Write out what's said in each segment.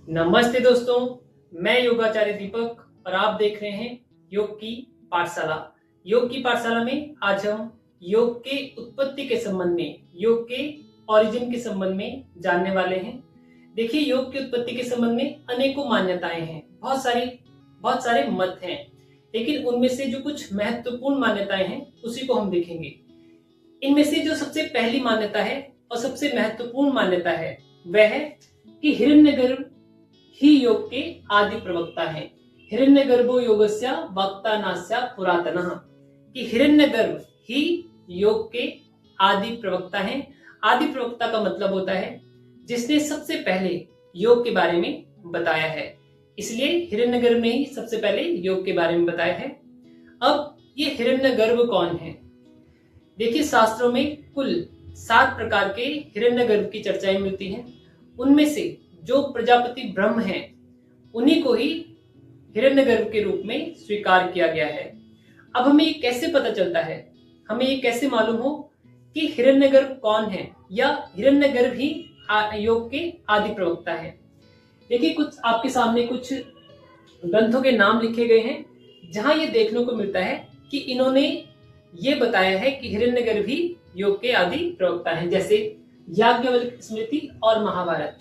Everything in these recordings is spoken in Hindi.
नमस्ते दोस्तों, मैं योगाचार्य दीपक और आप देख रहे हैं योग की पाठशाला। योग की पाठशाला में आज हम योग के उत्पत्ति के संबंध में, योग के ओरिजिन के संबंध में जानने वाले हैं। देखिए, योग की उत्पत्ति के संबंध में अनेकों मान्यताएं हैं, बहुत सारे मत हैं, लेकिन उनमें से जो कुछ महत्वपूर्ण मान्यताएं हैं उसी को हम देखेंगे। इनमें से जो सबसे पहली मान्यता है और सबसे महत्वपूर्ण मान्यता है वह है कि हिरण्यगर्भ ही योग के आदि प्रवक्ता हैं। हिरण्यगर्भो योगस्य वक्ता नास्य पुरातनः, कि हिरण्यगर्भ ही योग के आदि प्रवक्ता हैं। आदि प्रवक्ता का मतलब होता है जिसने सबसे पहले योग के बारे में बताया है, इसलिए हिरण्यगर्भ ने ही सबसे पहले योग के बारे में बताया है। अब ये हिरण्यगर्भ कौन है? देखिए, शास्त्रों में कुल 7 प्रकार के हिरण्यगर्भ की चर्चाएं मिलती हैं। उनमें से जो प्रजापति ब्रह्म हैं उन्हीं को ही हिरण्यगर्भ के रूप में स्वीकार किया गया है। अब हमें ये कैसे पता चलता है, हमें ये कैसे मालूम हो कि हिरण्यगर्भ कौन है या हिरण्यगर्भ ही योग के आदि प्रवक्ता है? देखिए, कुछ आपके सामने कुछ ग्रंथों के नाम लिखे गए हैं जहां ये देखने को मिलता है कि इन्होंने ये बताया है कि हिरण्यगर्भ ही योग के आदि प्रवक्ता है। जैसे याज्ञवल्क्य स्मृति और महाभारत,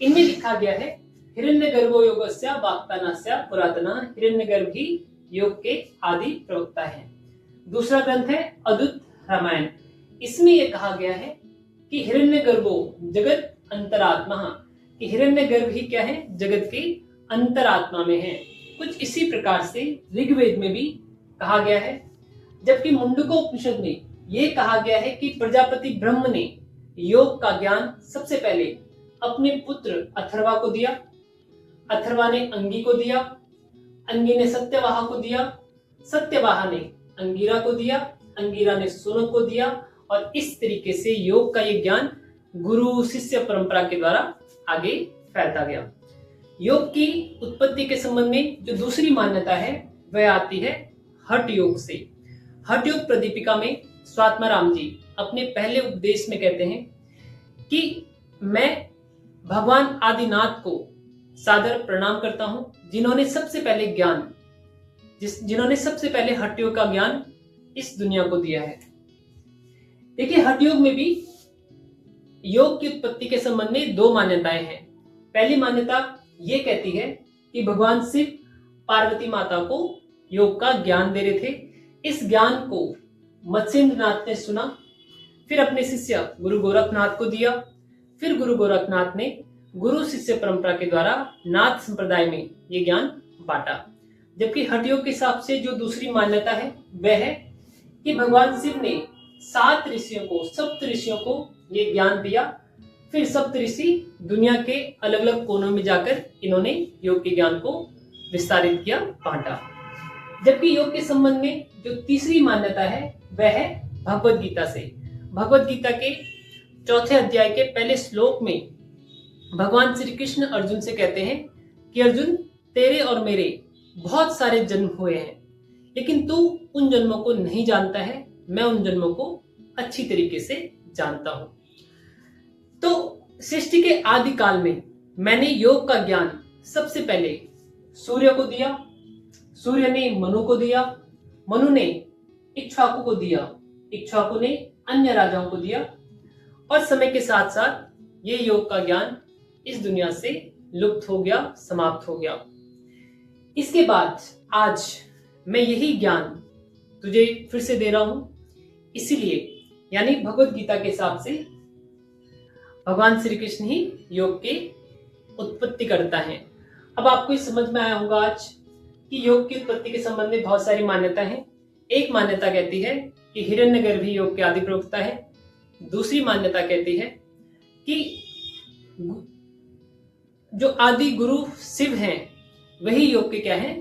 इनमें लिखा गया है हिरण्यगर्भो योगस्य वाक्तानास्य पुरातनः, हिरण्यगर्भ ही योग के आदि प्रवक्ता है। दूसरा ग्रंथ है अद्भुत रामायण, इसमें यह कहा गया है कि हिरण्यगर्भो जगत अंतरात्मा, कि हिरण्यगर्भ ही क्या है, जगत के अंतरात्मा में है। कुछ इसी प्रकार से ऋग्वेद में भी कहा गया है, जबकि मुंडकोपनिषद में यह कहा गया है कि प्रजापति ब्रह्म ने योग का ज्ञान सबसे पहले अपने पुत्र अथर्वा को दिया, अथर्वा ने अंगी को दिया, अंगी ने सत्यवाहा को दिया, सत्यवाहा ने अंगिरा को दिया, अंगिरा ने सुनक को दिया, और इस तरीके से योग का ये ज्ञान गुरु शिष्य परंपरा के द्वारा आगे फैलता गया। योग की उत्पत्ति के संबंध में जो दूसरी मान्यता है वह आती है हठ योग से। हठ योग प्रदीपिका में स्वात्माराम जी अपने पहले उपदेश में कहते हैं कि मैं भगवान आदिनाथ को सादर प्रणाम करता हूं, जिन्होंने सबसे पहले हठ योग का ज्ञान इस दुनिया को दिया है। देखिए, हठ योग में भी योग की उत्पत्ति के संबंध में 2 मान्यताएं हैं। पहली मान्यता यह कहती है कि भगवान शिव पार्वती माता को योग का ज्ञान दे रहे थे। इस ज्ञान को मत्स्येंद्रनाथ ने सुना, फिर अपने शिष्य गुरु गोरखनाथ को दिया, फिर गुरु गोरखनाथ ने गुरु शिष्य परंपरा के द्वारा नाथ संप्रदाय में ये ज्ञान बांटा। जबकि हठ योग के हिसाब से जो दूसरी मान्यता है वह है कि भगवान शिव ने 7 ऋषियों को, सप्त ऋषियों को ये ज्ञान दिया, फिर सप्त ऋषि दुनिया के अलग अलग कोनों में जाकर इन्होंने योग के ज्ञान को विस्तारित किया, बांटा। जबकि योग के संबंध में जो तीसरी मान्यता है वह है भगवद गीता से। भगवद गीता के 4थे अध्याय के पहले श्लोक में भगवान श्री कृष्ण अर्जुन से कहते हैं कि अर्जुन, तेरे और मेरे बहुत सारे जन्म हुए हैं, लेकिन तू उन जन्मों को नहीं जानता है, मैं उन जन्मों को अच्छी तरीके से जानता हूं। तो सृष्टि के आदि काल में मैंने योग का ज्ञान सबसे पहले सूर्य को दिया, सूर्य ने मनु को दिया, मनु ने इक्ष्वाकु को दिया, इक्ष्वाकु ने अन्य राजाओं को दिया, और समय के साथ साथ ये योग का ज्ञान इस दुनिया से लुप्त हो गया, समाप्त हो गया। इसके बाद आज मैं यही ज्ञान तुझे फिर से दे रहा हूं, इसीलिए यानी भगवद गीता के हिसाब से भगवान श्री कृष्ण ही योग के उत्पत्ति करता है। अब आपको ये समझ में आया होगा आज कि योग की उत्पत्ति के संबंध में बहुत सारी मान्यता है। एक मान्यता कहती है कि हिरण्यगर्भ ही योग के आदि प्रवक्ता है। दूसरी मान्यता कहती है कि जो आदि गुरु शिव हैं वही योग के क्या है,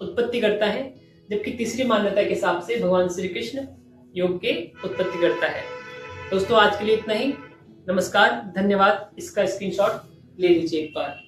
उत्पत्ति करता है। जबकि तीसरी मान्यता के हिसाब से भगवान श्री कृष्ण योग के उत्पत्ति करता है। दोस्तों, आज के लिए इतना ही। नमस्कार, धन्यवाद। इसका स्क्रीनशॉट ले लीजिए एक बार।